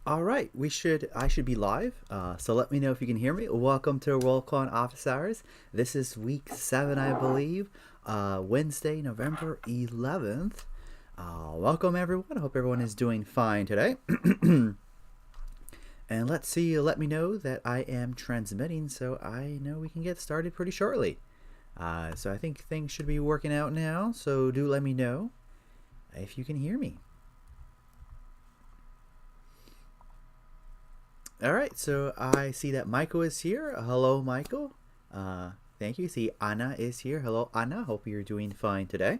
All right, I should be live. So let me know if you can hear me. Welcome to WorldCon Office Hours. This is week 7, I believe. Wednesday, November 11th. Welcome everyone. I hope everyone is doing fine today. And let's see, let me know that I am transmitting so I know we can get started pretty shortly. So I think things should be working out now. So do let me know if you can hear me. All right, so I see that Michael is here. Hello, Michael. Thank you. See, Anna is here. Hello, Anna. Hope you're doing fine today.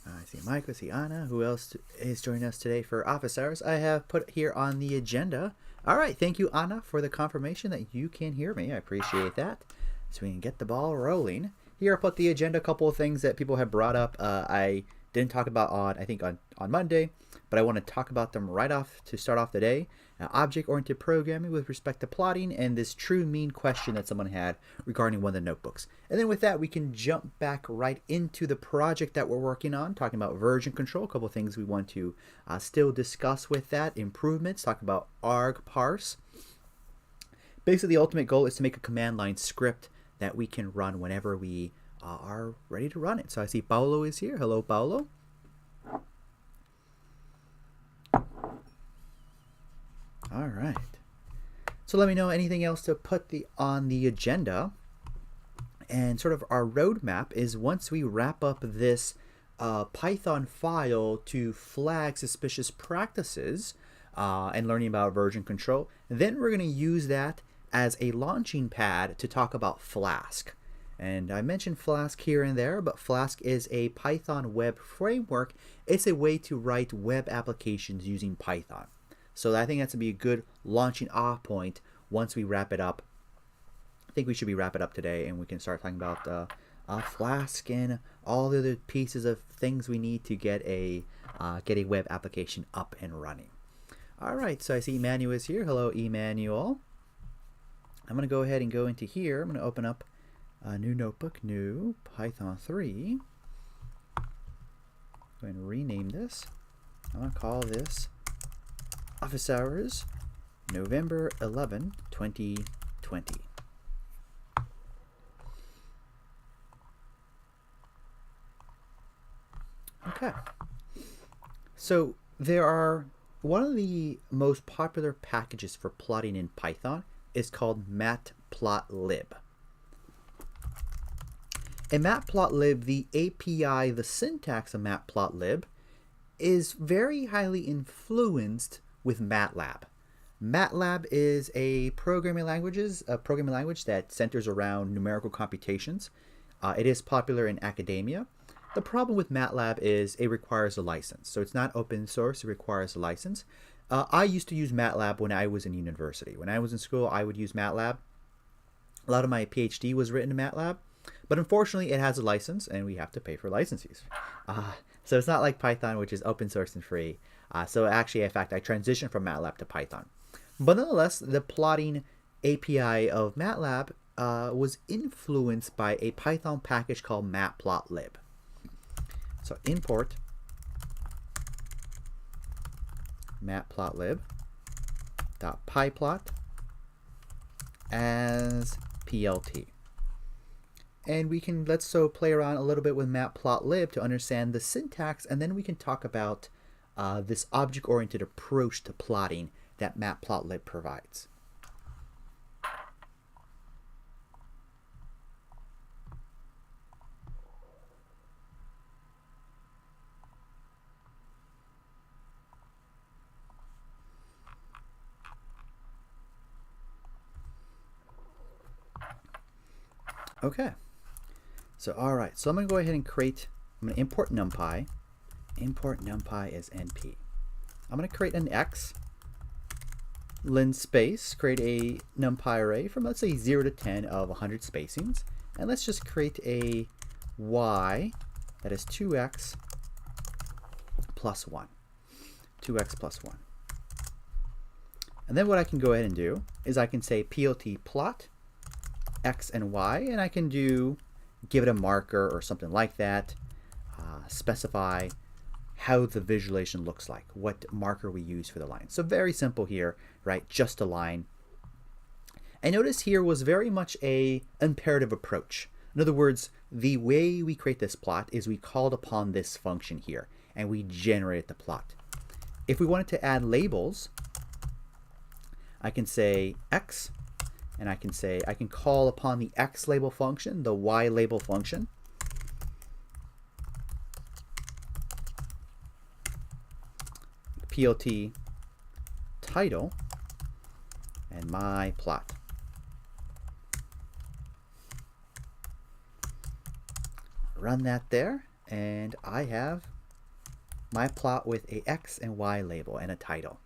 I see Michael, I see Anna. Who else is joining us today for office hours? I have put here on the agenda. All right, thank you, Anna, for the confirmation that you can hear me. I appreciate that. So we can get the ball rolling. Here I put the agenda, a couple of things that people have brought up. I didn't talk about on Monday, but I want to talk about them right off to start off the day. Object-oriented programming with respect to plotting, and this true mean question that someone had regarding one of the notebooks. And then with that, we can jump back right into the project that we're working on, talking about version control, a couple of things we want to still discuss with that, improvements, talk about argparse. Basically, the ultimate goal is to make a command line script that we can run whenever we are ready to run it. So I see Paulo is here. Hello, Paulo. All right. So let me know anything else to put on the agenda. And sort of our roadmap is once we wrap up this Python file to flag suspicious practices and learning about version control, then we're going to use that as a launching pad to talk about Flask. And I mentioned Flask here and there, but Flask is a Python web framework. It's a way to write web applications using Python. So I think that's going to be a good launching off point once we wrap it up. I think we should wrap it up today, and we can start talking about Flask and all the other pieces of things we need to get a web application up and running. All right, so I see Emmanuel is here. Hello, Emmanuel. I'm going to go ahead and go into here. I'm going to open up a new notebook, new Python 3. Go ahead and rename this. I'm going to call this Office Hours, November 11, 2020. Okay. So one of the most popular packages for plotting in Python is called matplotlib. In matplotlib, the API, the syntax of matplotlib, is very highly influenced with MATLAB. MATLAB is a programming language that centers around numerical computations. It is popular in academia. The problem with MATLAB is it requires a license. So it's not open source, it requires a license. I used to use MATLAB when I was in university. When I was in school, I would use MATLAB. A lot of my PhD was written in MATLAB. But unfortunately, it has a license, and we have to pay for license fees. So it's not like Python, which is open source and free. So actually, in fact, I transitioned from MATLAB to Python. But nonetheless, the plotting API of MATLAB was influenced by a Python package called matplotlib. So import matplotlib.pyplot as PLT. And let's play around a little bit with matplotlib to understand the syntax, and then we can talk about this object-oriented approach to plotting that matplotlib provides. Okay. So, all right. So I'm going to go ahead and I'm going to import NumPy. Import NumPy as NP. I'm going to create an X, linspace, create a NumPy array from, let's say, 0 to 10 of 100 spacings. And let's just create a Y that is 2x plus 1. 2x plus 1. And then what I can go ahead and do is I can say plt plot x and y, and I can do give it a marker or something like that, specify how the visualization looks like, what marker we use for the line. So very simple here, right? Just a line. And notice here was very much a imperative approach. In other words, the way we create this plot is we called upon this function here and we generated the plot. If we wanted to add labels, I can say X, and I can call upon the X label function, the Y label function. PLT title and my plot. Run that there, and I have my plot with a X and Y label and a title.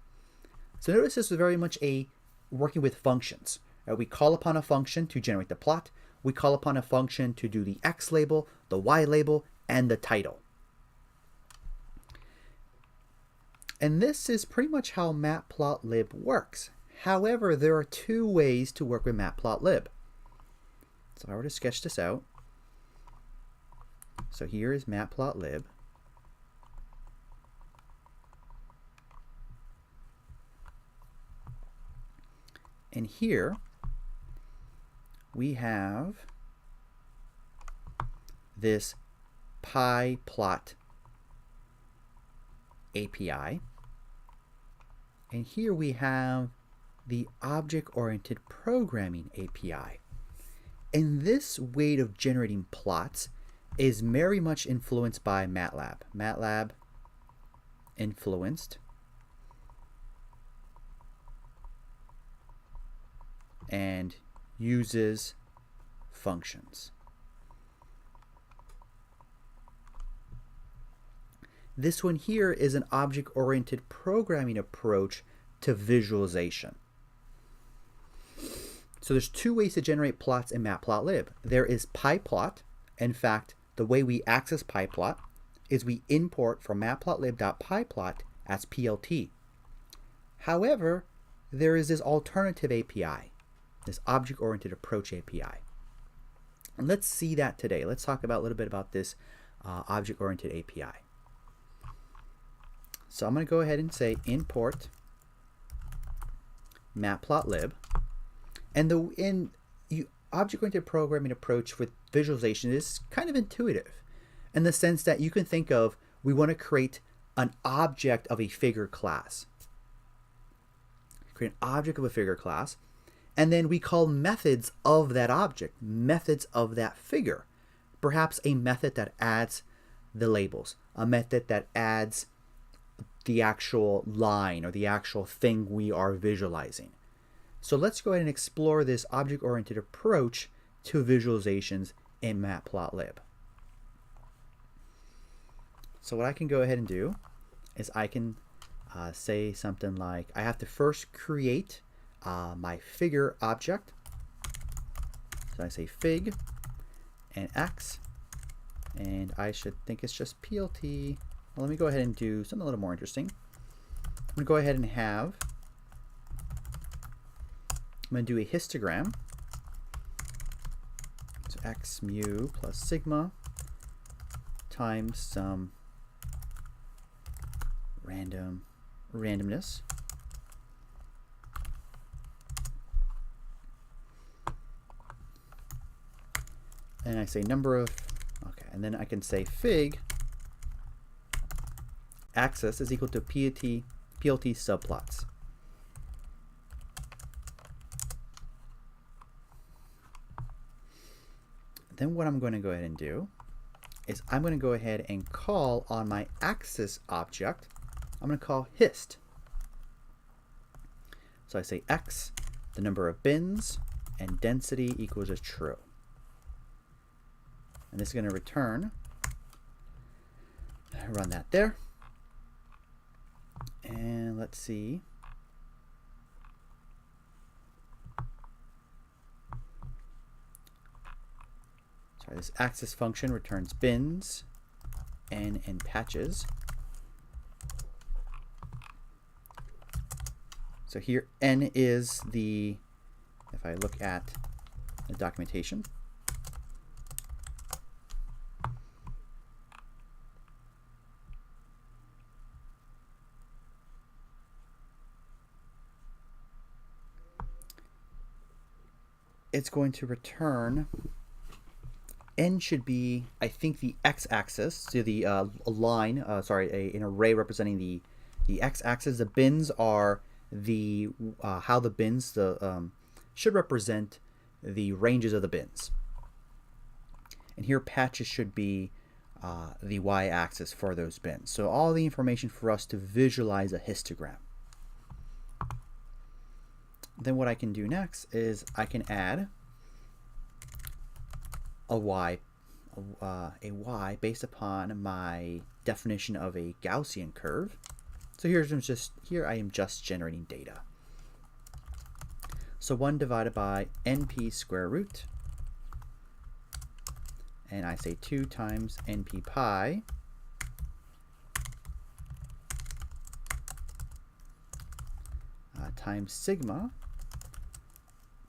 So notice this is very much a working with functions. We call upon a function to generate the plot. We call upon a function to do the X label, the Y label, and the title. And this is pretty much how Matplotlib works. However, there are two ways to work with Matplotlib. So if I were to sketch this out, so here is Matplotlib. And here we have this PyPlot API. And here we have the Object-Oriented Programming API. And this way of generating plots is very much influenced by MATLAB. MATLAB influenced and uses functions. This one here is an object-oriented programming approach to visualization. So there's two ways to generate plots in Matplotlib. There is PyPlot. In fact, the way we access PyPlot is we import from matplotlib.pyplot as PLT. However, there is this alternative API, this object-oriented approach API. And let's see that today. Let's talk about a little bit about this object-oriented API. So I'm going to go ahead and say import Matplotlib. And the object-oriented programming approach with visualization is kind of intuitive in the sense that you can think of, we want to create an object of a figure class. Create an object of a figure class, and then we call methods of that object, methods of that figure. Perhaps a method that adds the labels, a method that adds the actual line or the actual thing we are visualizing. So let's go ahead and explore this object-oriented approach to visualizations in Matplotlib. So what I can go ahead and do is I can say something like, I have to first create my figure object. So I say fig and X, and I should think it's just PLT. Well, let me go ahead and do something a little more interesting. I'm going to go ahead and have, I'm going to do a histogram. So X mu plus sigma times some randomness. And I say number of, okay, and then I can say fig axis is equal to PLT subplots. Then what I'm going to go ahead and do is I'm going to go ahead and call on my axis object, I'm going to call hist. So I say X, the number of bins, and density equals a true. And this is going to return, run that there. And let's see. Sorry, this axis function returns bins, n, and patches. So here n is the, if I look at the documentation, it's going to return, n should be, I think, the x-axis, so the line, an array representing the x-axis. The bins are the how the bins should represent the ranges of the bins. And here patches should be the y-axis for those bins. So all the information for us to visualize a histogram. Then what I can do next is I can add a y based upon my definition of a Gaussian curve. So here I am just generating data. So 1 divided by np square root, and I say 2 times np pi times sigma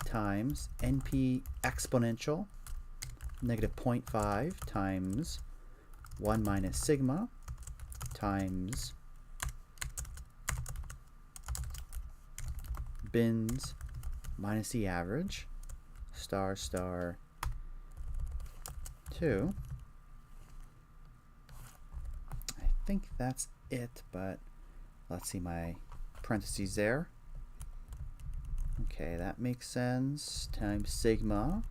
times np exponential negative 0.5 times 1 minus sigma times bins minus the average star star 2. I think that's it, but let's see my parentheses there. Okay, that makes sense. Times sigma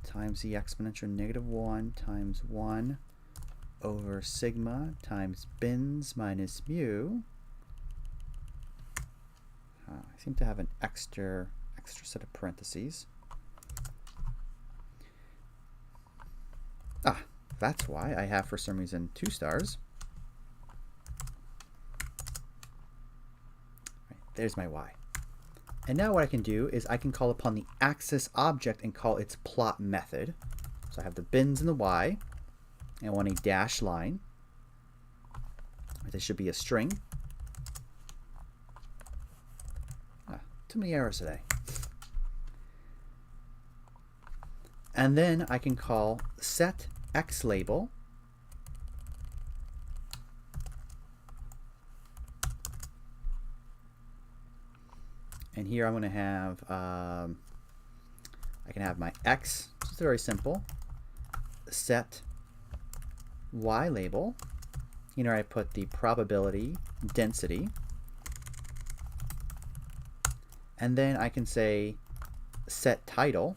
times the exponential negative 1 times 1 over sigma times bins minus mu. I seem to have an extra set of parentheses. That's why I have, for some reason, 2 stars. Right, there's my y. And now what I can do is I can call upon the axis object and call its plot method. So I have the bins and the y, and I want a dashed line. This should be a string. Too many errors today. And then I can call set x label and here I'm going to have I can have my x, which is very simple, set y label. Here I put the probability density, and then I can say set title.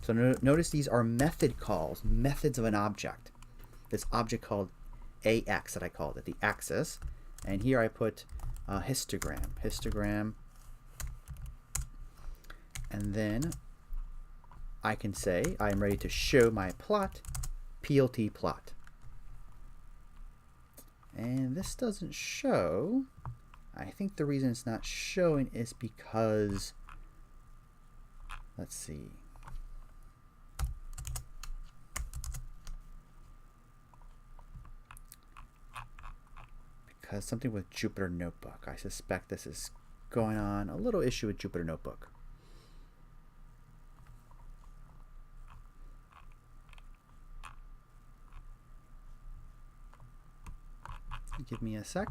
So notice these are method calls, methods of an object. This object called AX that I called it, the axis. And here I put histogram. And then I can say I'm ready to show my plot, PLT plot. And this doesn't show. I think the reason it's not showing is because, let's see. Because something with Jupyter Notebook. I suspect this is going on, a little issue with Jupyter Notebook. Give me a sec.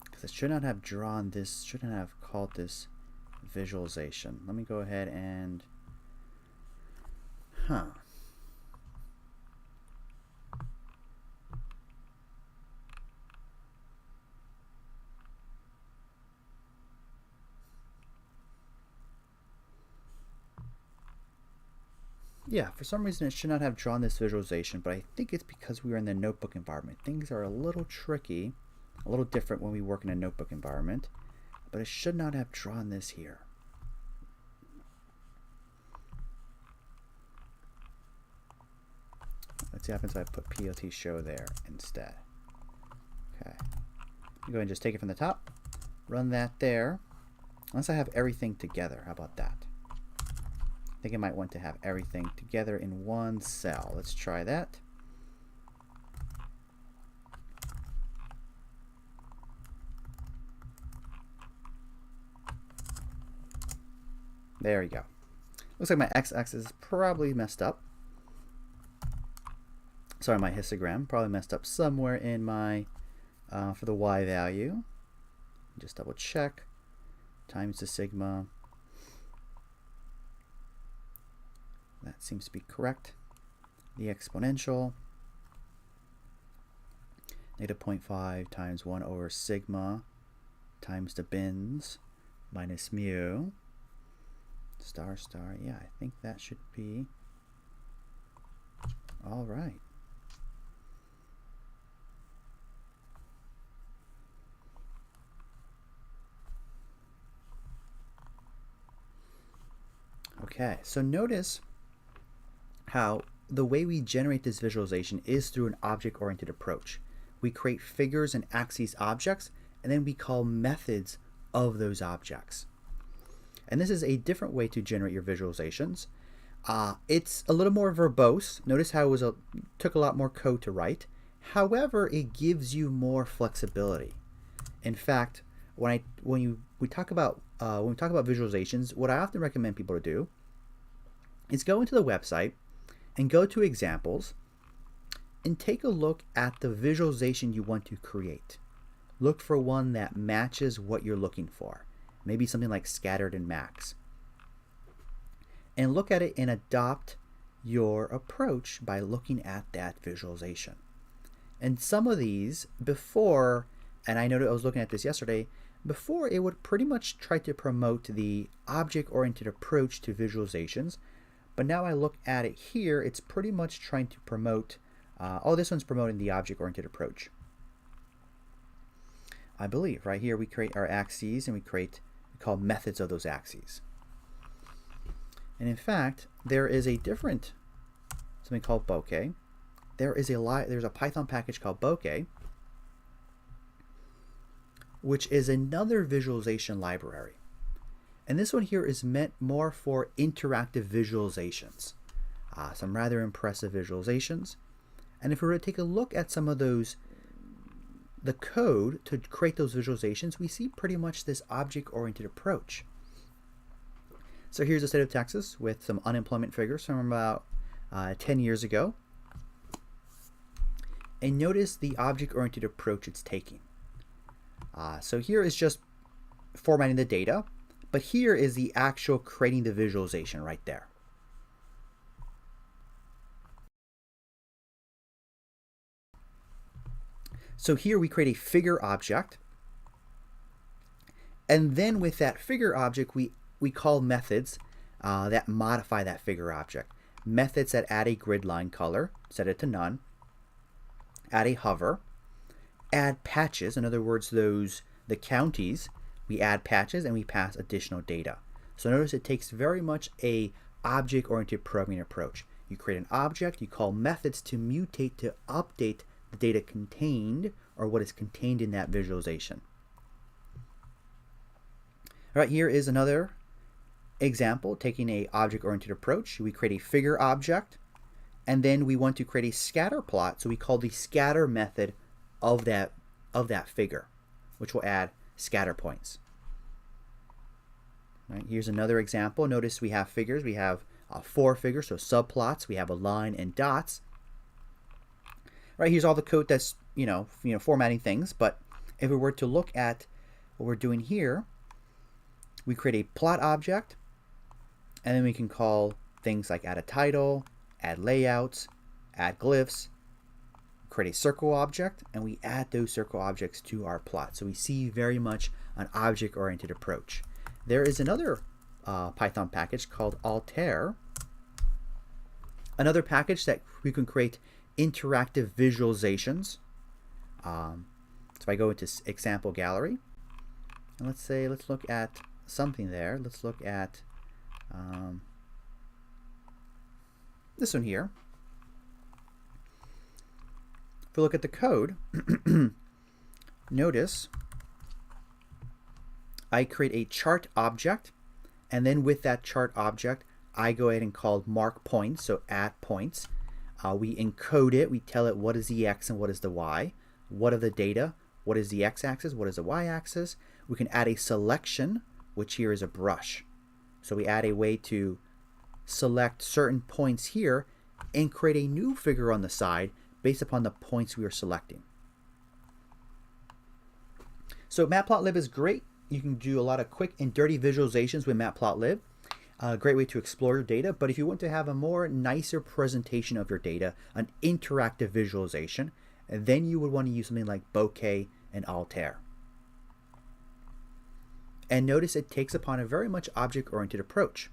Because I should not have drawn this, shouldn't have called this visualization. Let me go ahead and yeah, for some reason it should not have drawn this visualization, but I think it's because we were in the notebook environment. Things are a little tricky, a little different when we work in a notebook environment, but it should not have drawn this here. Let's see what happens if I put PLT show there instead. Okay. Go ahead and just take it from the top, run that there. Unless I have everything together. How about that? I think I might want to have everything together in one cell. Let's try that. There we go. Looks like my x-axis is probably messed up. Sorry, my histogram probably messed up somewhere in my for the y value. Just double check. Times the sigma. That seems to be correct. The exponential. Negative 0.5 times 1 over sigma times the bins minus mu. Star, star. Yeah, I think that should be all right. Okay, so notice how the way we generate this visualization is through an object-oriented approach. We create figures and axes objects, and then we call methods of those objects. And this is a different way to generate your visualizations. It's a little more verbose. Notice how it took a lot more code to write. However, it gives you more flexibility. In fact, when we talk about visualizations, what I often recommend people to do is go into the website and go to examples and take a look at the visualization you want to create. Look for one that matches what you're looking for. Maybe something like scattered and max. And look at it and adopt your approach by looking at that visualization. And some of these before, and I know that I was looking at this yesterday, before it would pretty much try to promote the object-oriented approach to visualizations. But now I look at it here, it's pretty much trying to promote, this one's promoting the object-oriented approach. I believe, right here we create our axes and we call methods of those axes. And in fact, there is a different, something called Bokeh. There's a Python package called Bokeh, which is another visualization library. And this one here is meant more for interactive visualizations. Some rather impressive visualizations. And if we were to take a look at some of those, the code to create those visualizations, we see pretty much this object-oriented approach. So here's the state of Texas with some unemployment figures from about 10 years ago. And notice the object-oriented approach it's taking. So here is just formatting the data, but here is the actual creating the visualization right there. So here we create a figure object, and then with that figure object we call methods that modify that figure object. Methods that add a grid line color, set it to none, add a hover, add patches, in other words the counties, we add patches and we pass additional data. So notice it takes very much a object-oriented programming approach. You create an object, you call methods to mutate, to update the data contained or what is contained in that visualization. All right, here is another example taking a object-oriented approach. We create a figure object and then we want to create a scatter plot, so we call the scatter method of that figure, which will add scatter points. Right, here's another example. Notice we have figures. We have 4 figures, so subplots. We have a line and dots. Right, here's all the code that's formatting things. But if we were to look at what we're doing here, we create a plot object, and then we can call things like add a title, add layouts, add glyphs, create a circle object, and we add those circle objects to our plot. So we see very much an object-oriented approach. There is another Python package called Altair, another package that we can create interactive visualizations. So if I go into example gallery, and let's look at something there. Let's look at this one here. If we look at the code, notice I create a chart object, and then with that chart object, I go ahead and call mark points, so add points. We encode it, we tell it what is the x and what is the y, what are the data, what is the x-axis, what is the y-axis. We can add a selection, which here is a brush. So we add a way to select certain points here and create a new figure on the side based upon the points we are selecting. So Matplotlib is great. You can do a lot of quick and dirty visualizations with Matplotlib. A great way to explore your data, but if you want to have a more nicer presentation of your data, an interactive visualization, then you would want to use something like Bokeh and Altair. And notice it takes upon a very much object-oriented approach.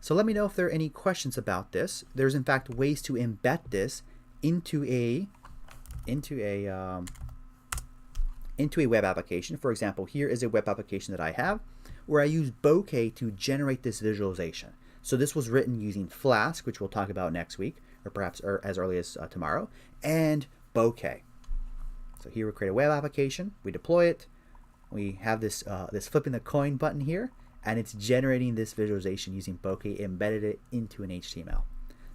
So let me know if there are any questions about this. There's in fact ways to embed this into a web application. For example, here is a web application that I have where I use Bokeh to generate this visualization. So this was written using Flask, which we'll talk about next week, or perhaps as early as tomorrow, and Bokeh. So here we create a web application, we deploy it, we have this flipping the coin button here, and it's generating this visualization using Bokeh, embedded it into an HTML.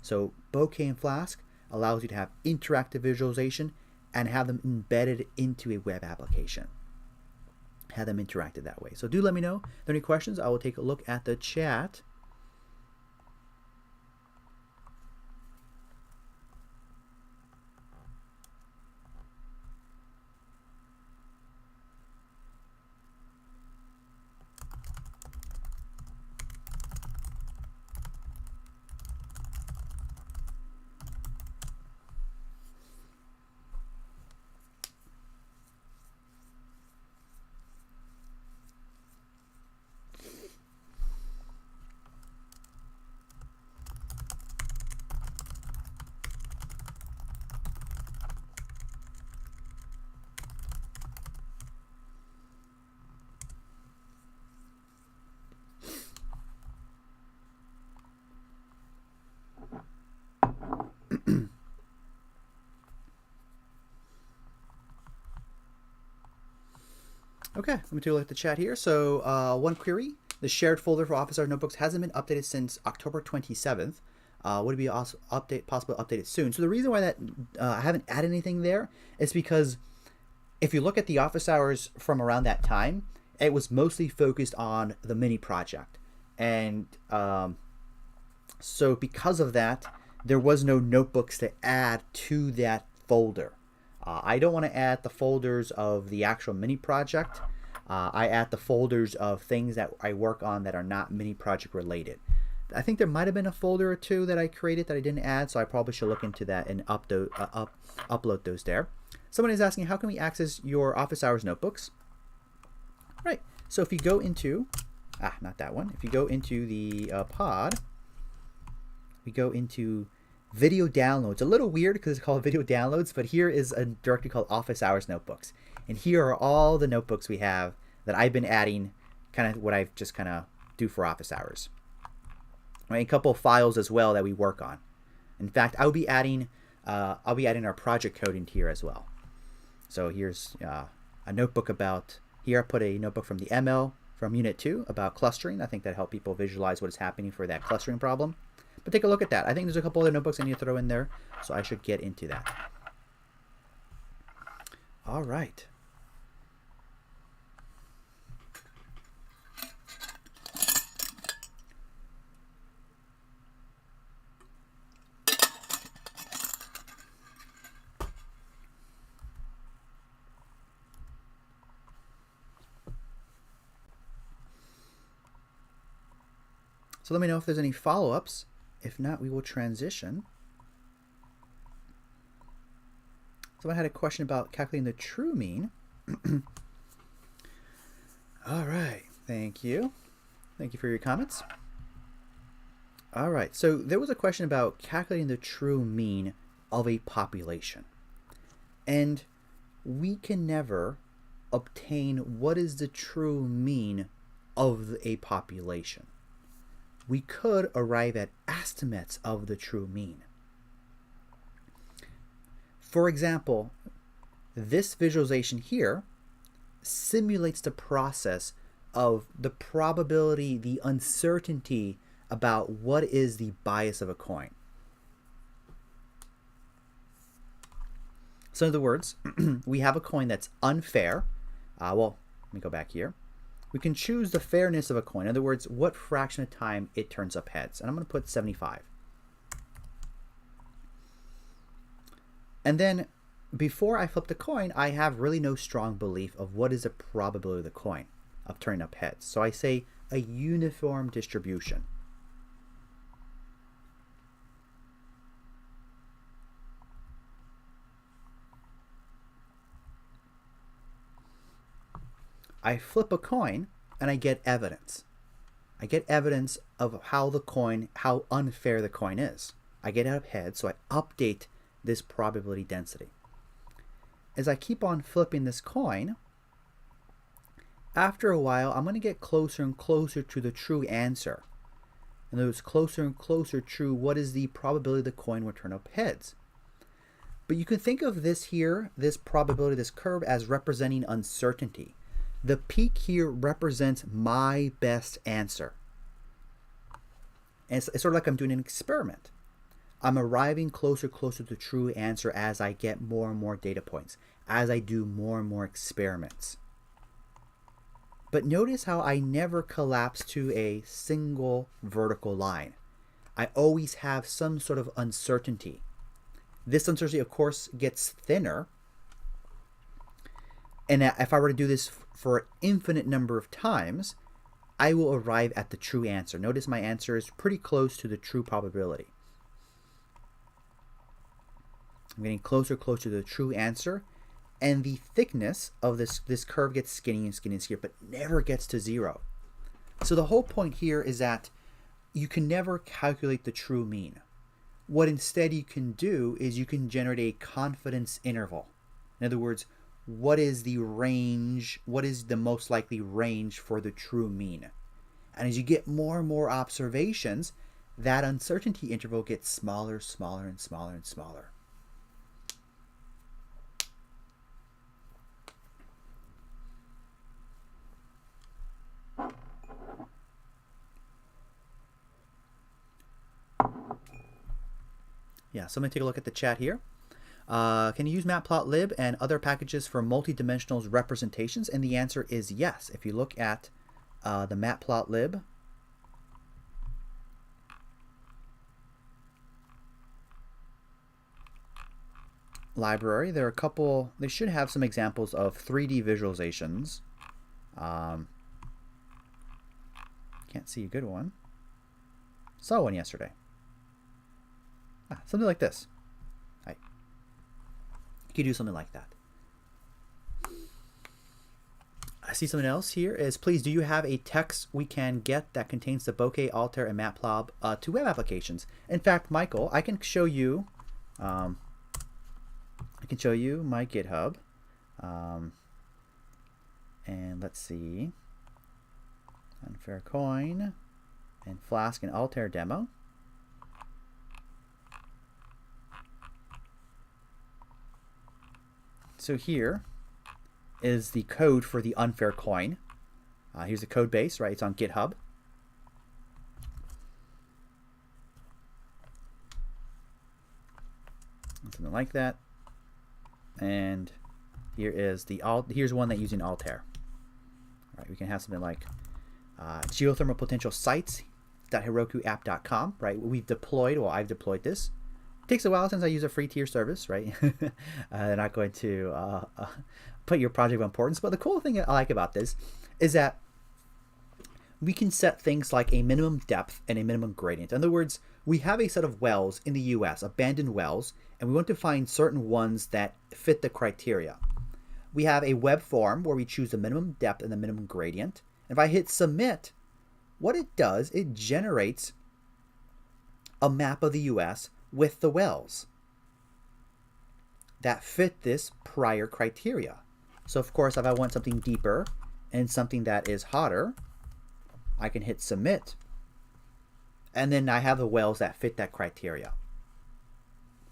So Bokeh and Flask allows you to have interactive visualization and have them embedded into a web application. Have them interacted that way. So do let me know if there are any questions. I will take a look at the chat. Okay, let me take a look at the chat here. So one query, the shared folder for Office Hours Notebooks hasn't been updated since October 27th. Would it be also possible to update it soon? So the reason why that I haven't added anything there is because if you look at the Office Hours from around that time, it was mostly focused on the mini project. And so because of that, there was no notebooks to add to that folder. I don't want to add the folders of the actual mini project. I add the folders of things that I work on that are not mini project related. I think there might have been a folder or two that I created that I didn't add, so I probably should look into that and upload those there. Someone is asking, how can we access your Office Hours notebooks? Right, so if you go into, not that one. If you go into the pod, we go into video downloads. A little weird because it's called video downloads, but here is a directory called Office Hours Notebooks. And here are all the notebooks we have that I've been adding, kind of what I've just kind of do for Office Hours. Right, a couple of files as well that we work on. In fact, I'll be adding our project code into here as well. So here's a notebook about, here I put a notebook from the ML from Unit 2 about clustering. I think that helped people visualize what is happening for that clustering problem. But take a look at that. I think there's a couple other notebooks I need to throw in there, so I should get into that. All right. So let me know if there's any follow-ups. If not, we will transition. Someone had a question about calculating the true mean. All right, thank you. Thank you for your comments. All right, so there was a question about calculating the true mean of a population. And we can never obtain what is the true mean of a population. We could arrive at estimates of the true mean. For example, this visualization here simulates the process of the probability, the uncertainty about what is the bias of a coin. So in other words, we have a coin that's unfair. Well, let me go back here. We can choose the fairness of a coin. In other words, what fraction of time it turns up heads. And I'm going to put 75. And then before I flip the coin, I have really no strong belief of what is the probability of the coin of turning up heads. So I say a uniform distribution. I flip a coin and I get evidence. I get evidence of how unfair the coin is. I get up heads, so I update this probability density. As I keep on flipping this coin, after a while, I'm going to get closer and closer to the true answer. And those closer and closer to what is the probability the coin will turn up heads. But you can think of this here, this probability, this curve, as representing uncertainty. The peak here represents my best answer. And it's sort of like I'm doing an experiment. I'm arriving closer to the true answer as I get more and more data points, as I do more and more experiments. But notice how I never collapse to a single vertical line. I always have some sort of uncertainty. This uncertainty, of course, gets thinner. And if I were to do this for an infinite number of times, I will arrive at the true answer. Notice my answer is pretty close to the true probability. I'm getting closer to the true answer, and the thickness of this curve gets skinny and skinny and skinny, but never gets to 0. So the whole point here is that you can never calculate the true mean. What instead you can do is you can generate a confidence interval. In other words, what is the range, what is the most likely range for the true mean? And as you get more and more observations, that uncertainty interval gets smaller, smaller, and smaller, and smaller. Yeah, so I'm going to take a look at the chat here. Can you use Matplotlib and other packages for multidimensional representations? And the answer is yes. If you look at the Matplotlib library, there are a couple, they should have some examples of 3D visualizations. Can't see a good one. Saw one yesterday. Something like this. Right. You could do something like that. I see something else here is, please, do you have a text we can get that contains the Bokeh, Altair, and Matplotlib to web applications? In fact, Michael, I can show you my GitHub. And let's see. Unfair Coin and Flask and Altair demo. So here is the code for the unfair coin. Here's the code base, right? It's on GitHub. Something like that. And here is here's one that using Altair. All right, we can have something like geothermal potential sites.herokuapp.com, right? We've deployed, well, I've deployed this. It takes a while since I use a free tier service, right? They're not going to put your project of importance. But the cool thing I like about this is that we can set things like a minimum depth and a minimum gradient. In other words, we have a set of wells in the US, abandoned wells, and we want to find certain ones that fit the criteria. We have a web form where we choose the minimum depth and the minimum gradient. If I hit submit, what it does, it generates a map of the US with the wells that fit this prior criteria. So of course, if I want something deeper and something that is hotter, I can hit submit. And then I have the wells that fit that criteria.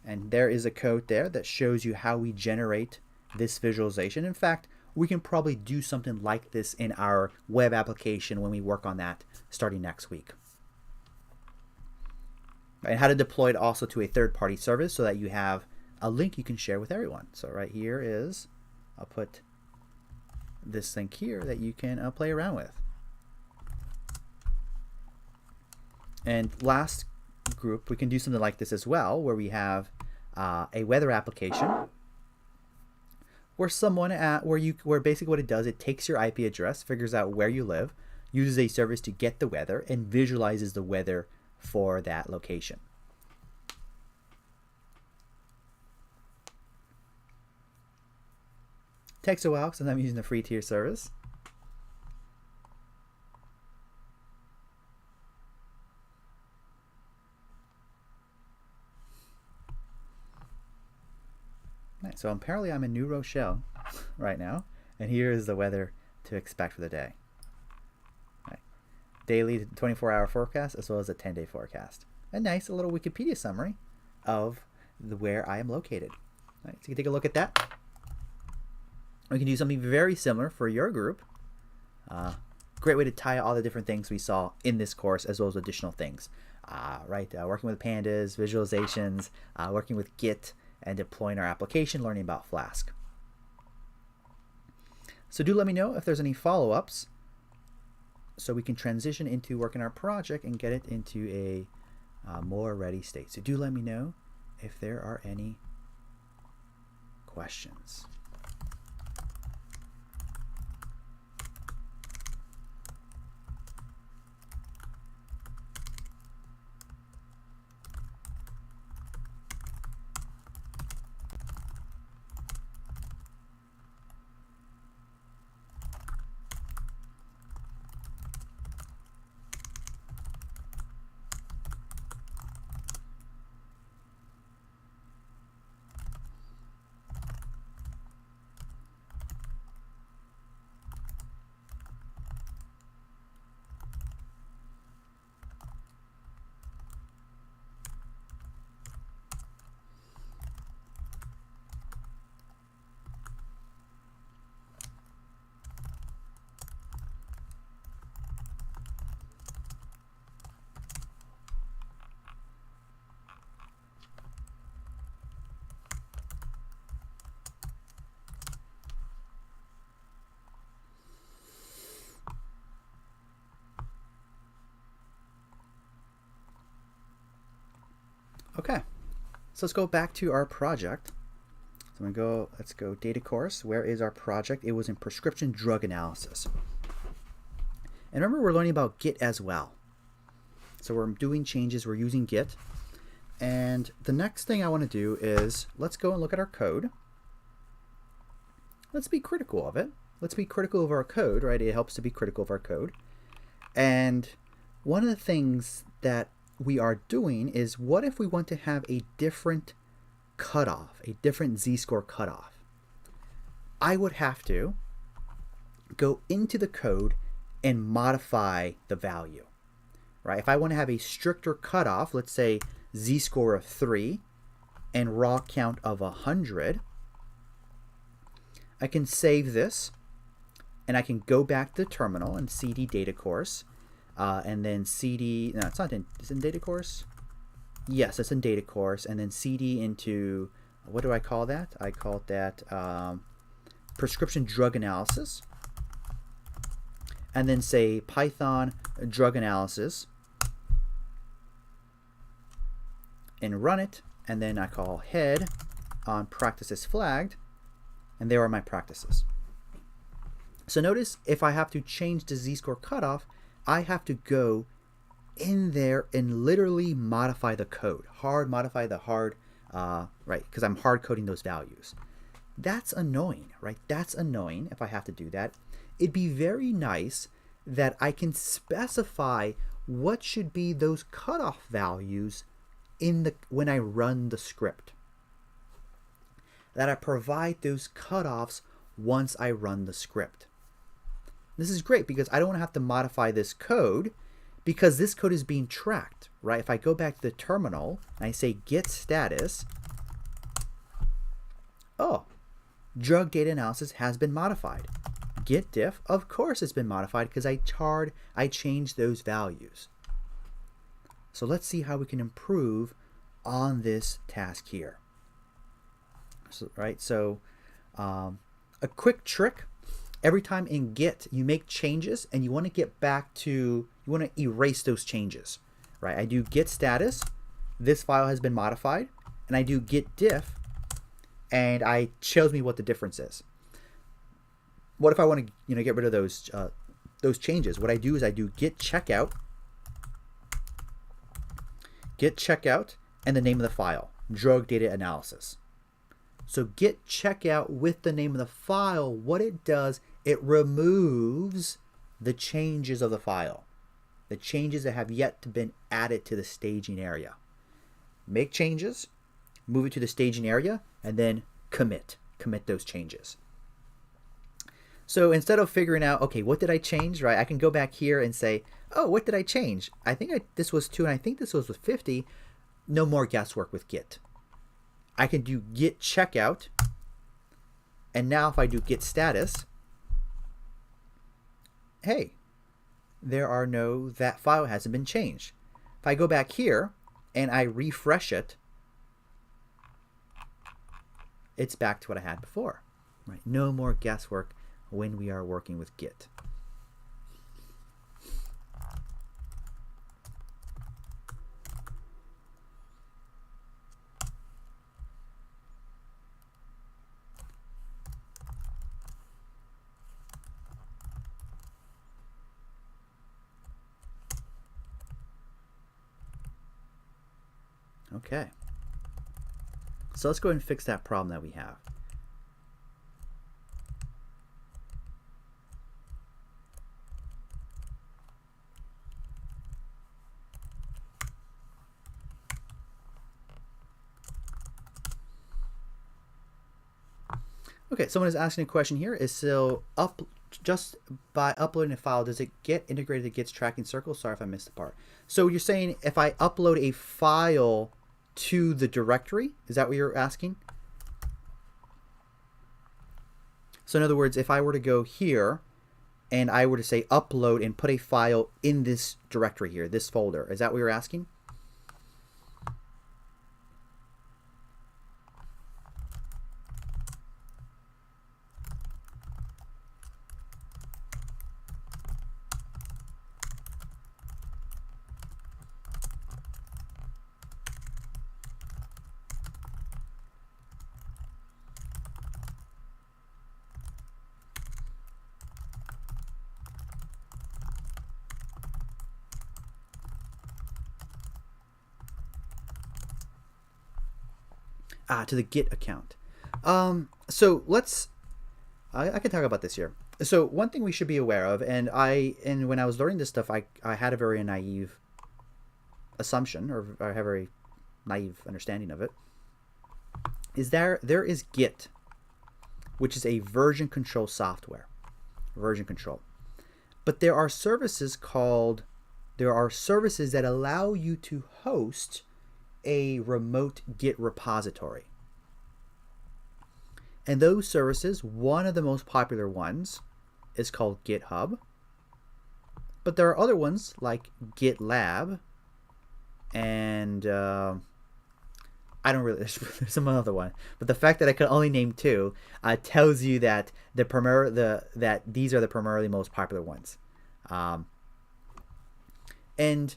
And there is a code there that shows you how we generate this visualization. In fact, we can probably do something like this in our web application when we work on that starting next week. And how to deploy it also to a third-party service so that you have a link you can share with everyone. So right here is, I'll put this link here that you can play around with. And last group, we can do something like this as well, where we have a weather application. where basically what it does, it takes your IP address, figures out where you live, uses a service to get the weather, and visualizes the weather for that location. Takes a while because I'm using the free tier service. Right, so apparently I'm in New Rochelle right now, and here is the weather to expect for the day. Right. Daily 24-hour forecast as well as a 10-day forecast. A nice little Wikipedia summary of where I am located. Right, so you can take a look at that. We can do something very similar for your group. Great way to tie all the different things we saw in this course as well as additional things. Working with pandas, visualizations, working with Git, and deploying our application, learning about Flask. So do let me know if there's any follow-ups so we can transition into working our project and get it into a more ready state. So do let me know if there are any questions. Okay, so let's go back to our project. So let's go data course. Where is our project? It was in prescription drug analysis. And remember, we're learning about Git as well. So we're doing changes, we're using Git. And the next thing I want to do is, let's go and look at our code. Let's be critical of it. Let's be critical of our code, right? It helps to be critical of our code. And one of the things that we are doing is, what if we want to have a different cutoff, a different z-score cutoff? I would have to go into the code and modify the value, right? If I want to have a stricter cutoff, let's say z-score of 3 and raw count of 100, I can save this and I can go back to the terminal and cd data course. And then cd, no, it's not in, it's in data course? Yes, it's in data course, and then cd into, what do I call that? I call that prescription drug analysis. And then say Python drug analysis, and run it, and then I call head on practices flagged, and there are my practices. So notice if I have to change the z-score cutoff, I have to go in there and literally modify the code, modify the hard, right, because I'm hard coding those values. That's annoying, right? That's annoying if I have to do that. It'd be very nice that I can specify what should be those cutoff values when I run the script. That I provide those cutoffs once I run the script. This is great because I don't have to modify this code because this code is being tracked, right? If I go back to the terminal and I say git status, oh, drug data analysis has been modified. Git diff, of course it's been modified because I changed those values. So let's see how we can improve on this task here. So, right, so a quick trick. Every time in Git you make changes and you want to get back to, you want to erase those changes, right? I do git status, this file has been modified, and I do git diff, and it shows me what the difference is. what if I want to get rid of those changes? What I do is I do git checkout, and the name of the file, drug data analysis. So git checkout with the name of the file, what it does, it removes the changes of the file, the changes that have yet to been added to the staging area. Make changes, move it to the staging area, and then commit those changes. So instead of figuring out, okay, what did I change, right? I can go back here and say, oh, what did I change? I think this was 2 and I think this was 50. No more guesswork with git. I can do git checkout, and now if I do git status, hey, that file hasn't been changed. If I go back here and I refresh it, it's back to what I had before. Right? No more guesswork when we are working with git. Okay. So let's go ahead and fix that problem that we have. Okay, someone is asking a question here. Is so just by uploading a file, does it get integrated to Git's tracking circle? Sorry if I missed the part. So you're saying if I upload a file to the directory, is that what you're asking? So in other words, if I were to go here and I were to say upload and put a file in this directory here, this folder, is that what you're asking? To the Git account. So I can talk about this here. So one thing we should be aware of, and when I was learning this stuff, I had a very naive assumption, or I have a very naive understanding of it, is there is Git, which is a version control software, version control. But there are services that allow you to host a remote Git repository. And those services, one of the most popular ones is called GitHub. But there are other ones like GitLab, and I don't really, there's some other one. But the fact that I could only name 2 tells you that that these are the primarily most popular ones. And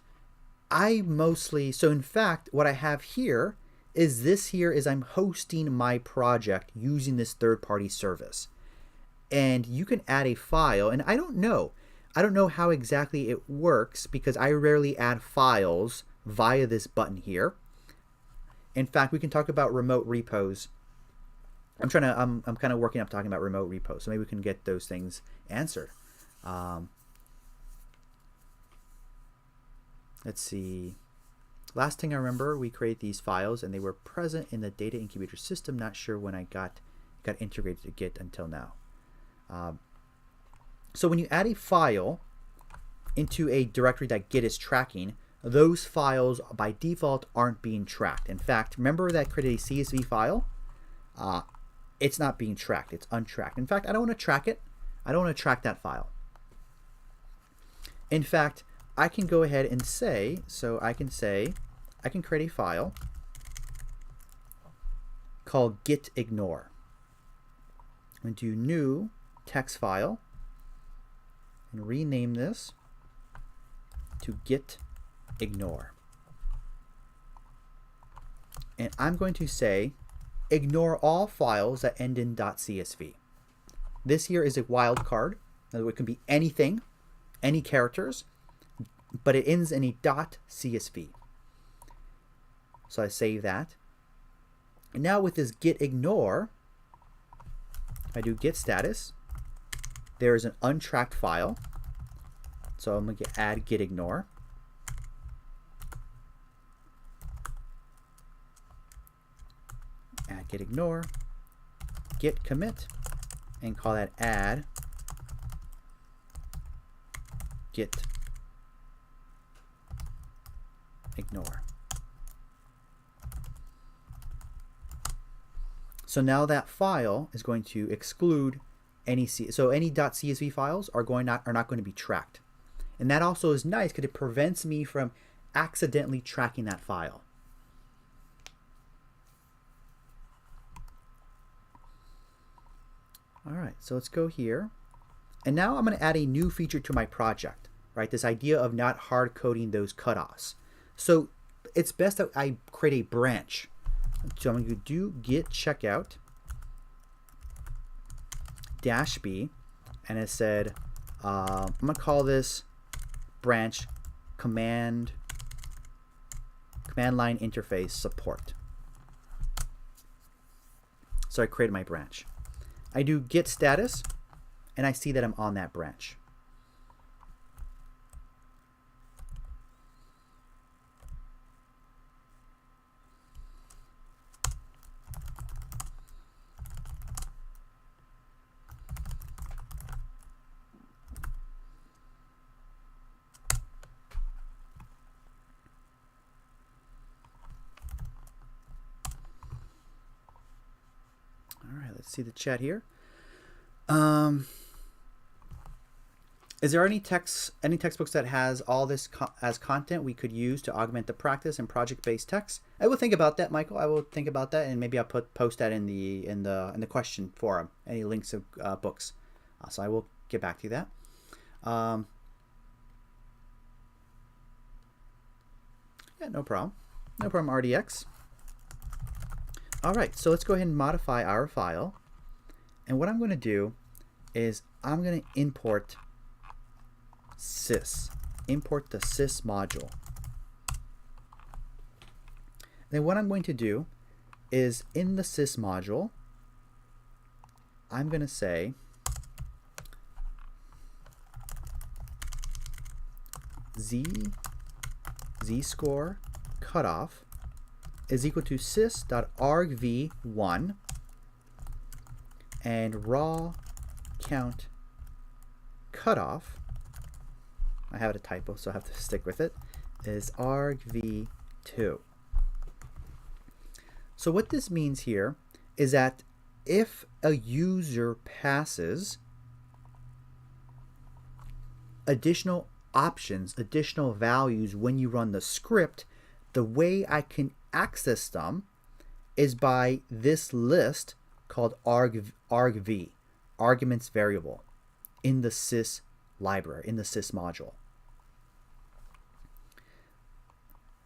I mostly, so in fact, what I have here is I'm hosting my project using this third-party service. And you can add a file, and I don't know how exactly it works because I rarely add files via this button here. In fact, we can talk about remote repos. I'm kind of working up talking about remote repos, so maybe we can get those things answered. Let's see. Last thing I remember, we created these files and they were present in the data incubator system. Not sure when I got integrated to Git until now. So when you add a file into a directory that Git is tracking, those files by default aren't being tracked. In fact, remember that I created a CSV file? It's not being tracked. It's untracked. In fact, I don't want to track it. I don't want to track that file. In fact, I can go ahead and say, I can create a file called gitignore. I'm going to do new text file and rename this to gitignore. And I'm going to say ignore all files that end in .csv. This here is a wildcard. It can be anything, any characters, but it ends in a .csv. So I save that. And now with this git ignore, I do git status. There is an untracked file. So I'm going to add git ignore. Add git ignore, git commit, and call that add git ignore. So now that file is going to exclude any any .csv files are not going to be tracked. And that also is nice because it prevents me from accidentally tracking that file. All right, so let's go here. And now I'm going to add a new feature to my project, right? This idea of not hard coding those cutoffs. So it's best that I create a branch. So I'm going to do git checkout -b, and it said, I'm going to call this branch command line interface support. So I created my branch. I do git status, and I see that I'm on that branch. Let's see the chat here. Is there any textbooks that has all this as content we could use to augment the practice and project-based text? I will think about that, Michael. I will think about that, and maybe I'll post that in the question forum. Any links of books. So I will get back to that. Yeah, no problem. No problem, RDX. All right, so let's go ahead and modify our file. And what I'm going to do is I'm going to import sys. Import the sys module. Then what I'm going to do is in the sys module, I'm going to say z-score cutoff is equal to sys.argv1 and raw count cutoff, I have a typo so I have to stick with it, is argv2. So what this means here is that if a user passes additional options, additional values when you run the script, the way I can access them is by this list called argv, arguments variable, in the sys library, in the sys module.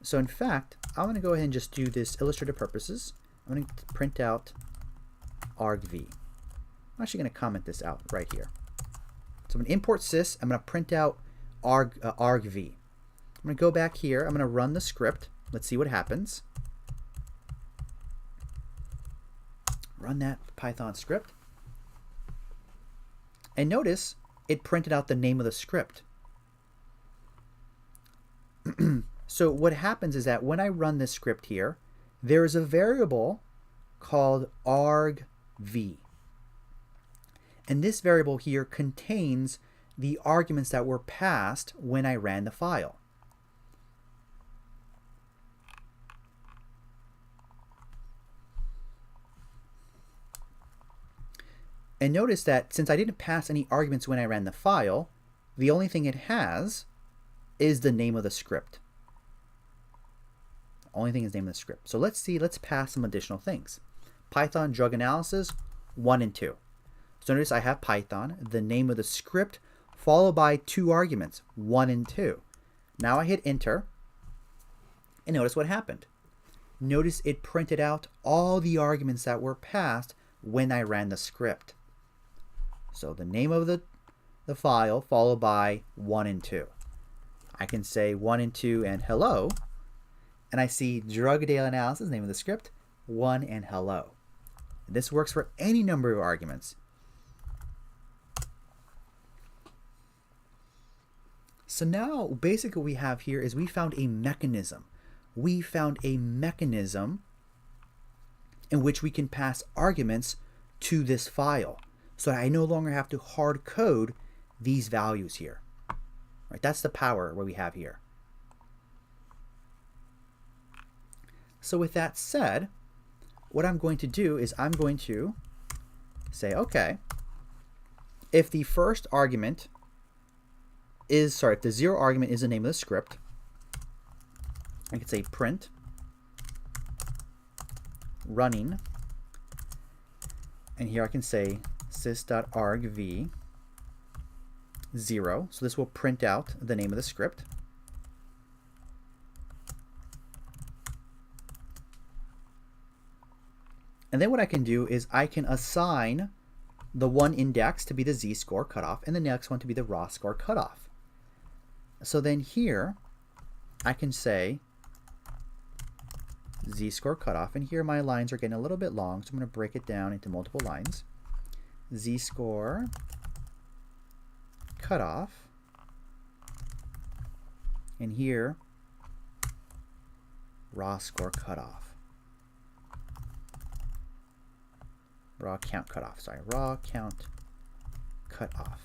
So in fact, I'm going to go ahead and just do this illustrative purposes. I'm going to print out argv. I'm actually going to comment this out right here. So I'm going to import sys. I'm going to print out argv. I'm going to go back here. I'm going to run the script. Let's see what happens. Run that Python script. And notice it printed out the name of the script. So what happens is that when I run this script here, there is a variable called argv. And this variable here contains the arguments that were passed when I ran the file. And notice that since I didn't pass any arguments when I ran the file, the only thing it has is the name of the script. The only thing is the name of the script. So let's pass some additional things. Python drug analysis 1 and 2. So notice I have Python, the name of the script, followed by 2 arguments, 1 and 2. Now I hit enter, and notice what happened. Notice it printed out all the arguments that were passed when I ran the script. So the name of the file followed by 1 and 2. I can say 1 and 2 and hello, and I see drug data analysis, name of the script, 1 and hello. This works for any number of arguments. So now basically what we have here is we found a mechanism. We found a mechanism in which we can pass arguments to this file, so that I no longer have to hard code these values here. Right? That's the power what we have here. So with that said, what I'm going to do is I'm going to say, okay, if the first argument is, if the 0 argument is the name of the script, I could say print running, and here I can say sys.argv 0. So this will print out the name of the script. And then what I can do is I can assign the one index to be the z-score cutoff and the next one to be the raw score cutoff. So then here I can say z-score cutoff, and here my lines are getting a little bit long, so I'm going to break it down into multiple lines. Z-score cutoff, and here raw score cutoff. Raw count cutoff, sorry, raw count cutoff.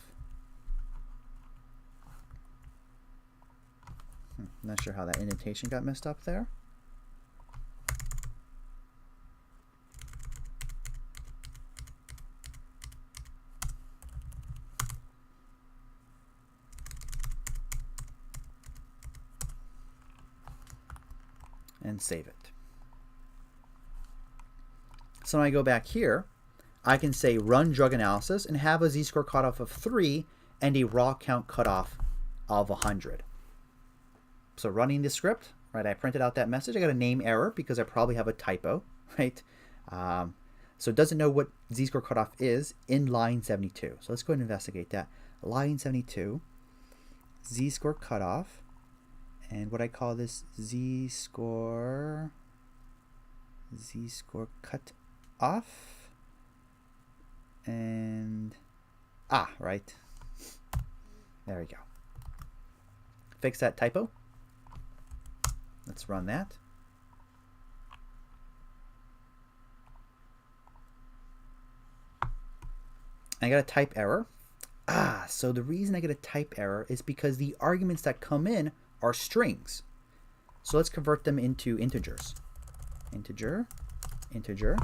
Not sure how that indentation got messed up there. And save it. So when I go back here, I can say run drug analysis and have a z-score cutoff of 3 and a raw count cutoff of 100. So running the script, right, I printed out that message. I got a name error because I probably have a typo, right? So it doesn't know what z-score cutoff is in line 72. So let's go ahead and investigate that. Line 72, z-score cutoff, and what I call this z-score cut off, and right there we go. Fix that typo. Let's run that. I got a type error. So the reason I get a type error is because the arguments that come in are strings. So let's convert them into integers. Integer, integer.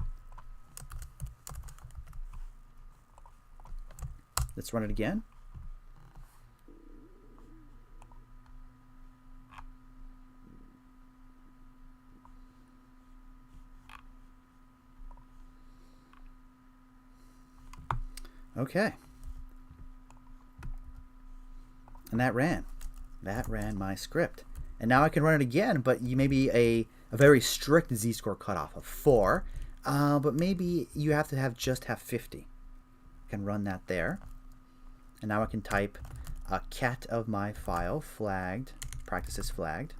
Let's run it again. Okay. And that ran. That ran my script. And now I can run it again, but you maybe a very strict z-score cutoff of 4. But maybe you have to just have 50. I can run that there. And now I can type a cat of my file flagged, practices flagged.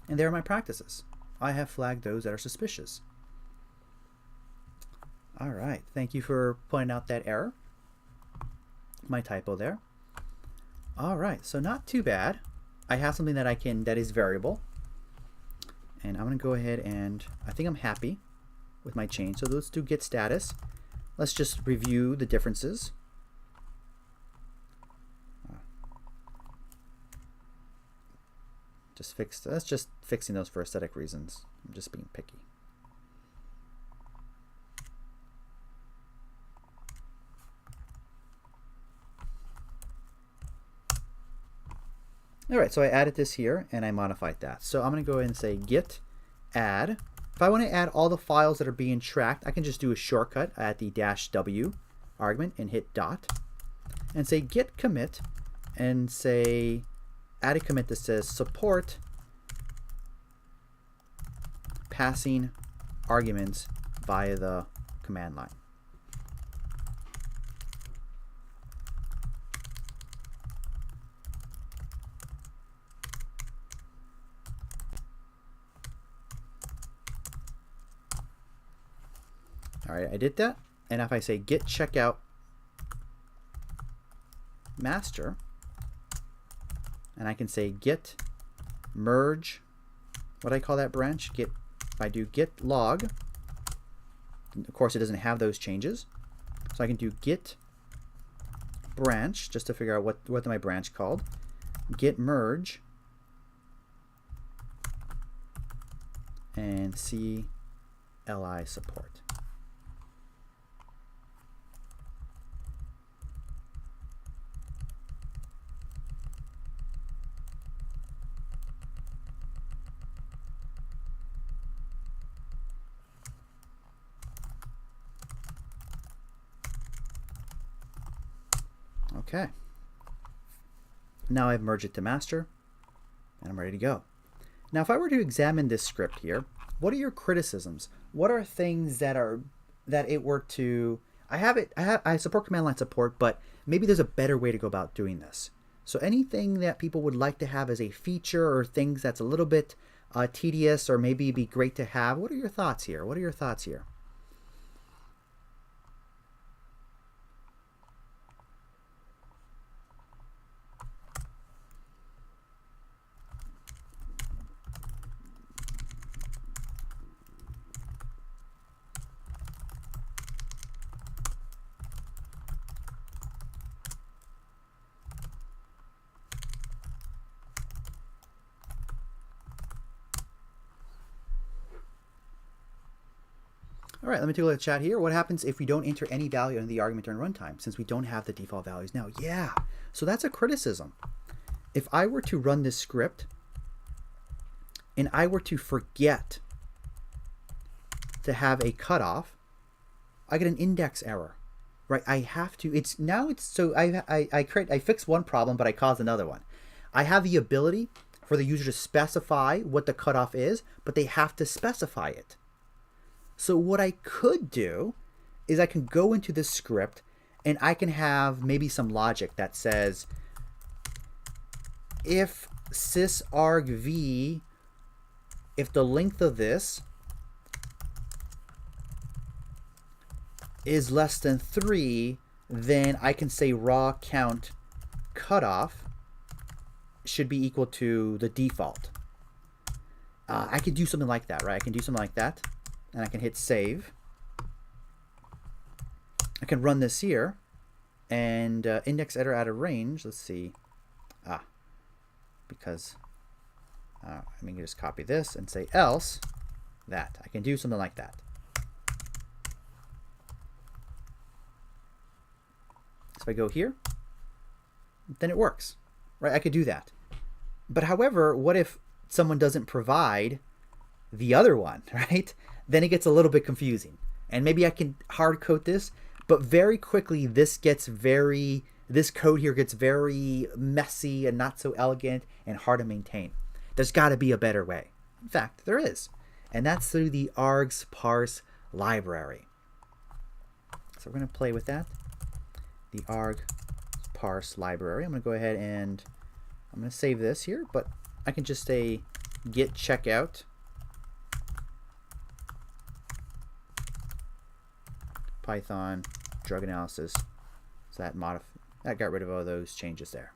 And there are my practices. I have flagged those that are suspicious. All right, thank you for pointing out that error. My typo there. All right, so not too bad. I have something that that is variable. And I'm gonna go ahead and I think I'm happy with my change. So let's do get status. Let's just review the differences. That's just fixing those for aesthetic reasons. I'm just being picky. All right, so I added this here and I modified that. So I'm going to go ahead and say git add. If I want to add all the files that are being tracked, I can just do a shortcut at the -w argument and hit dot and say git commit and say add a commit that says support passing arguments via the command line. right, I did that. And if I say git checkout master, and I can say git merge, what do I call that branch? Git, if I do git log, of course it doesn't have those changes. So I can do git branch just to figure out what my branch called. Git merge and CLI support. Okay. Now I've merged it to master, and I'm ready to go. Now, if I were to examine this script here, what are your criticisms? What are things that it were to? I support command line support, but maybe there's a better way to go about doing this. So anything that people would like to have as a feature, or things that's a little bit tedious, or maybe be great to have. What are your thoughts here? What are your thoughts here? All right, let me take a look at the chat here. What happens if we don't enter any value in the argument during runtime, since we don't have the default values now? Yeah, so that's a criticism. If I were to run this script and I were to forget to have a cutoff, I get an index error, right? I have to, so I fix one problem, but I cause another one. I have the ability for the user to specify what the cutoff is, but they have to specify it. So what I could do is I can go into this script and I can have maybe some logic that says if sysargv, if the length of this is less than 3, then I can say raw count cutoff should be equal to the default. I could do something like that, right? I can do something like that. And I can hit save. I can run this here, and index error out of range. Let's see. Because let me just copy this and say else that. I can do something like that. So if I go here, then it works, right? I could do that. But however, what if someone doesn't provide the other one, right? Then it gets a little bit confusing. And maybe I can hard code this, but very quickly this code here gets very messy and not so elegant and hard to maintain. There's got to be a better way. In fact, there is. And that's through the args_parse library. So we're going to play with that. The args_parse library. I'm going to go ahead and I'm going to save this here, but I can just say git checkout Python drug analysis. So that got rid of all those changes there.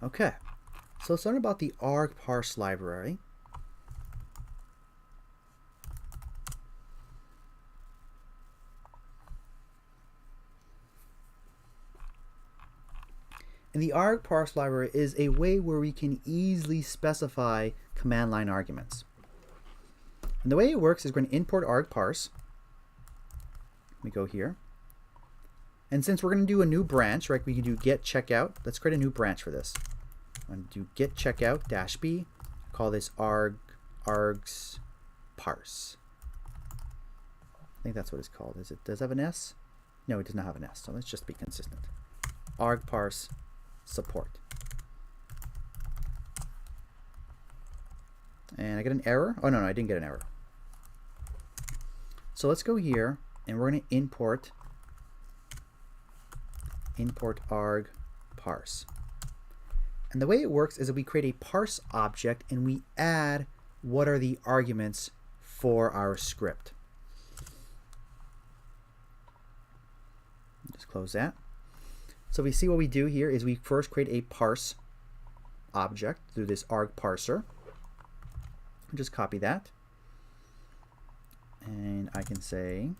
Okay, so let's learn about the arg_parse library. And the arg_parse library is a way where we can easily specify command line arguments. And the way it works is we're going to import arg_parse. Let me go here. And since we're going to do a new branch, right, we can do git checkout. Let's create a new branch for this. I'm going to do git checkout -b. Call this args_parse. I think that's what it's called. Does it have an S? No, it does not have an S. So let's just be consistent. Arg_parse support. And I get an error. Oh, no, I didn't get an error. So let's go here and we're going to import import arg parse. And the way it works is that we create a parse object and we add what are the arguments for our script. Just close that. So we see what we do here is we first create a parse object through this arg parser. Just copy that. And I can say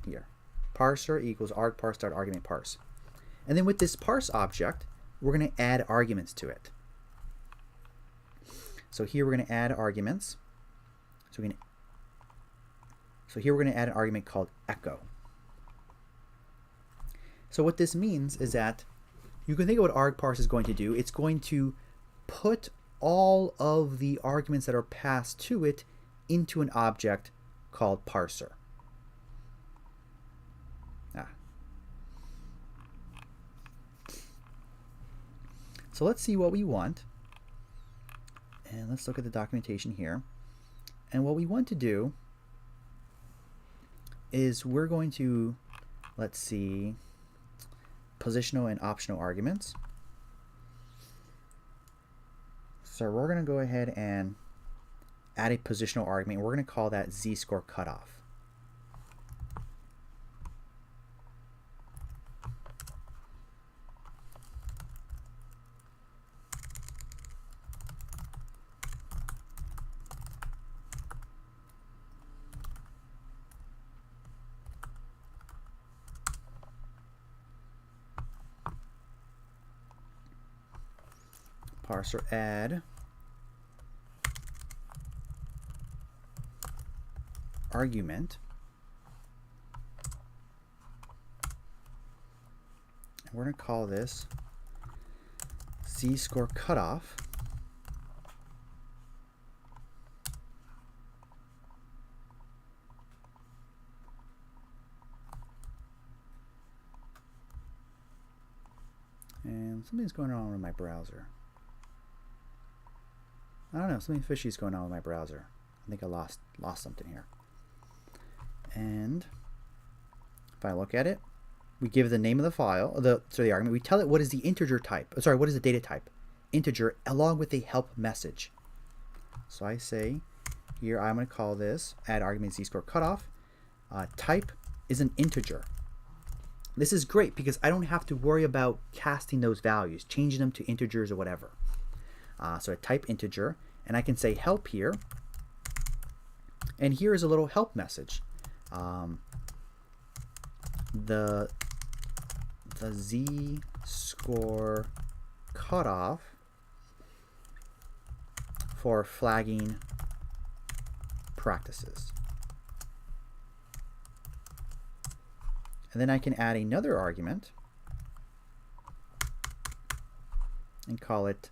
here, parser equals arg parse dot argument parse. And then with this parse object, we're going to add arguments to it. So here we're going to add arguments. So here we're going to add an argument called echo. So what this means is that you can think of what arg parse is going to do. It's going to put all of the arguments that are passed to it into an object called parser. So let's see what we want. And let's look at the documentation here. And what we want to do is we're going to, let's see, positional and optional arguments. So we're going to go ahead and add a positional argument. We're going to call that z-score cutoff. Parser add argument, and we're going to call this z-score cutoff. And something's going on with my browser. I don't know, something fishy is going on with my browser. I think I lost something here. And if I look at it, we give the name of the file, the argument. We tell it what is the integer type. Sorry, what is the data type? Integer, along with a help message. So I say here I'm going to call this add argument z-score cutoff. Type is an integer. This is great because I don't have to worry about casting those values, changing them to integers or whatever. So I type integer, and I can say help here, and here is a little help message. The z-score cutoff for flagging practices. And then I can add another argument and call it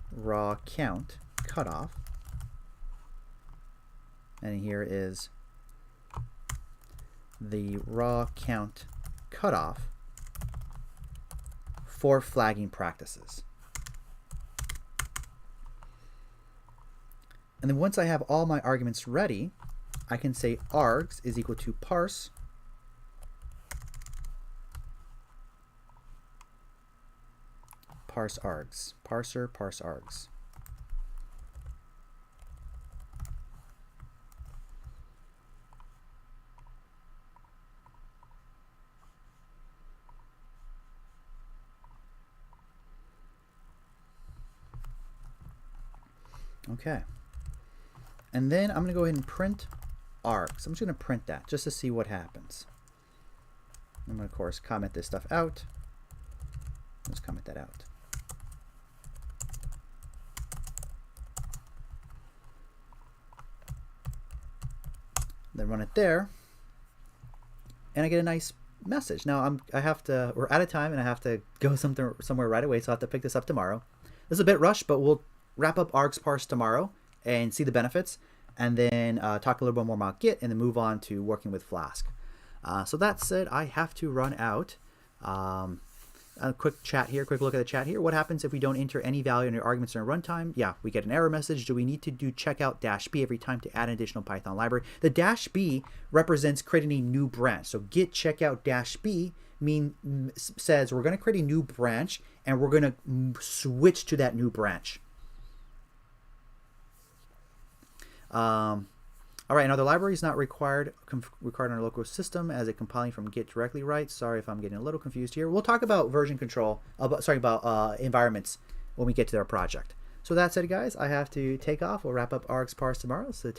raw count cutoff, and here is the raw count cutoff for flagging practices. And then once I have all my arguments ready, I can say args is equal to parse args, parser parse args. Okay. And then I'm going to go ahead and print args. I'm just going to print that just to see what happens. I'm going to, of course, comment this stuff out. Let's comment that out. Then run it there, and I get a nice message. Now we're out of time, and I have to go somewhere right away, so I have to pick this up tomorrow. This is a bit rushed, but we'll wrap up args parse tomorrow and see the benefits, and then talk a little bit more about Git, and then move on to working with Flask. So that said, I have to run out. a quick look at the chat here. What happens if we don't enter any value in your arguments during runtime? Yeah, we get an error message. Do we need to do checkout -b every time to add an additional Python library? The -b represents creating a new branch. So git checkout -b says we're going to create a new branch and we're going to switch to that new branch. All right, another library is not required on our local system as a compiling from Git directly writes. Sorry if I'm getting a little confused here. We'll talk about version control, about environments when we get to our project. So that's it, guys. I have to take off. We'll wrap up RxParse tomorrow. So take